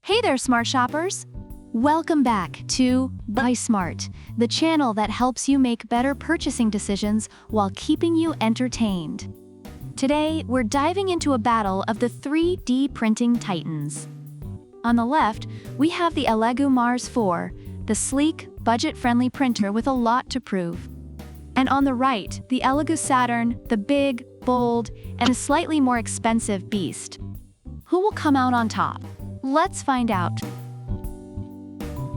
Hey there, smart shoppers! Welcome back to Buy Smart, the channel that helps you make better purchasing decisions while keeping you entertained. Today, we're diving into a battle of the 3D printing titans. On the left, we have the ELEGOO Mars 4, the sleek, budget-friendly printer with a lot to prove. And on the right, the ELEGOO Saturn, the big, bold, and a slightly more expensive beast. Who will come out on top? Let's find out.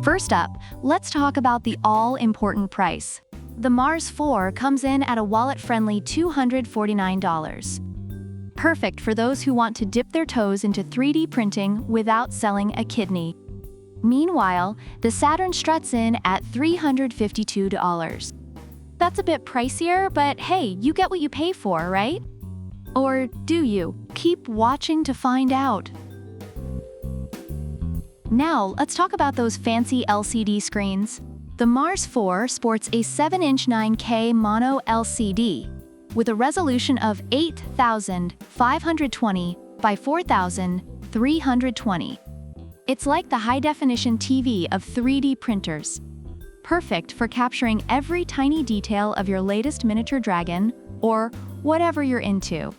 First up, let's talk about the all-important price. The Mars 4 comes in at a wallet-friendly $249. Perfect for those who want to dip their toes into 3D printing without selling a kidney. Meanwhile, the Saturn struts in at $352. That's a bit pricier, but hey, you get what you pay for, right? Or do you? Keep watching to find out. Now, let's talk about those fancy LCD screens. The Mars 4 sports a 7-inch 9K mono LCD with a resolution of 8,520 by 4,320. It's like the high-definition TV of 3D printers. Perfect for capturing every tiny detail of your latest miniature dragon or whatever you're into.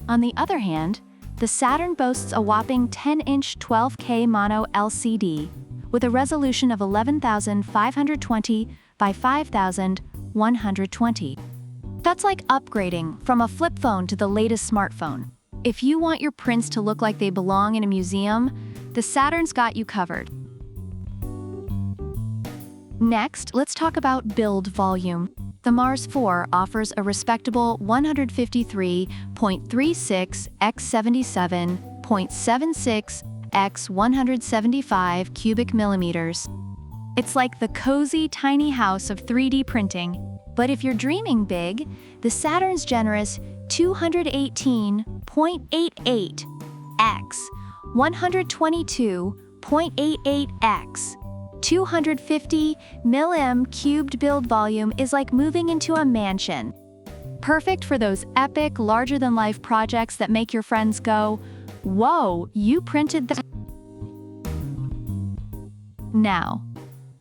On the other hand, the Saturn boasts a whopping 10-inch 12K mono LCD with a resolution of 11,520 by 5,120. That's like upgrading from a flip phone to the latest smartphone. If you want your prints to look like they belong in a museum, the Saturn's got you covered. Next, let's talk about build volume. The Mars 4 offers a respectable 153.36 x 77.76 x 175 cubic millimeters. It's like the cozy, tiny house of 3D printing. But if you're dreaming big, the Saturn's generous 218.88 x 122.88 x 250 mm cubed build volume is like moving into a mansion. Perfect for those epic, larger-than-life projects that make your friends go, "Whoa, you printed that?" Now,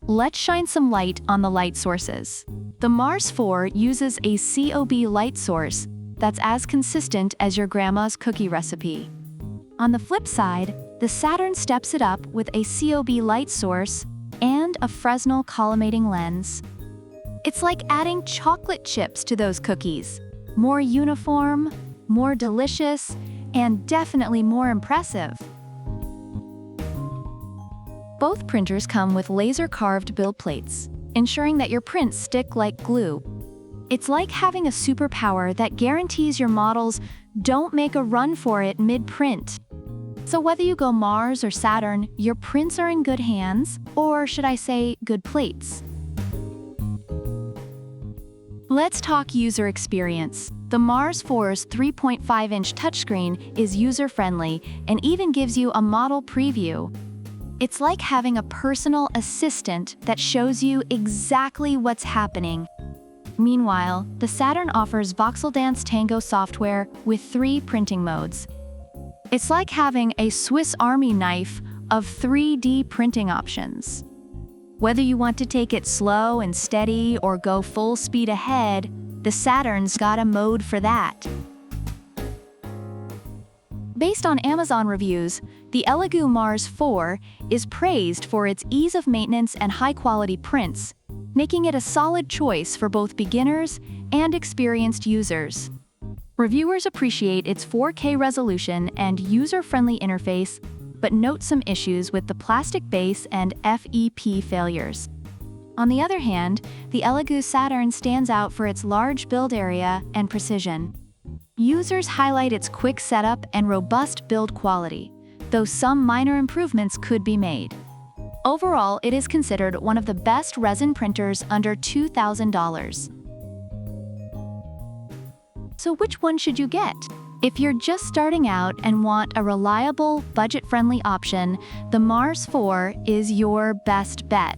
let's shine some light on the light sources. The Mars 4 uses a COB light source that's as consistent as your grandma's cookie recipe. On the flip side, the Saturn steps it up with a COB light source and a Fresnel collimating lens. It's like adding chocolate chips to those cookies. More uniform, more delicious, and definitely more impressive. Both printers come with laser-carved build plates, ensuring that your prints stick like glue. It's like having a superpower that guarantees your models don't make a run for it mid-print. So whether you go Mars or Saturn, your prints are in good hands, or should I say, good plates. Let's talk user experience. The Mars 4's 3.5-inch touchscreen is user-friendly and even gives you a model preview. It's like having a personal assistant that shows you exactly what's happening. Meanwhile, the Saturn offers Voxel Dance Tango software with 3 printing modes. It's like having a Swiss Army knife of 3D printing options. Whether you want to take it slow and steady or go full speed ahead, the Saturn's got a mode for that. Based on Amazon reviews, the ELEGOO Mars 4 is praised for its ease of maintenance and high-quality prints, making it a solid choice for both beginners and experienced users. Reviewers appreciate its 4K resolution and user-friendly interface, but note some issues with the plastic base and FEP failures. On the other hand, the ELEGOO Saturn stands out for its large build area and precision. Users highlight its quick setup and robust build quality, though some minor improvements could be made. Overall, it is considered one of the best resin printers under $2,000. So which one should you get? If you're just starting out and want a reliable, budget-friendly option, the Mars 4 is your best bet.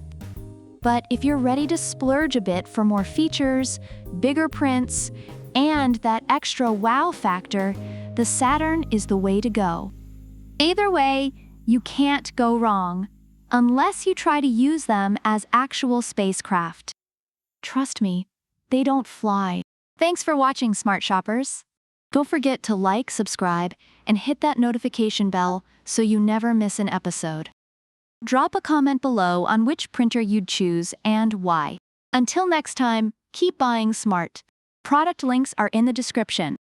But if you're ready to splurge a bit for more features, bigger prints, and that extra wow factor, the Saturn is the way to go. Either way, You can't go wrong, unless you try to use them as actual spacecraft. Trust me, they don't fly. Thanks for watching, smart shoppers. Don't forget to like, subscribe, and hit that notification bell so you never miss an episode. Drop a comment below on which printer you'd choose and why. Until next time, keep buying smart. Product links are in the description.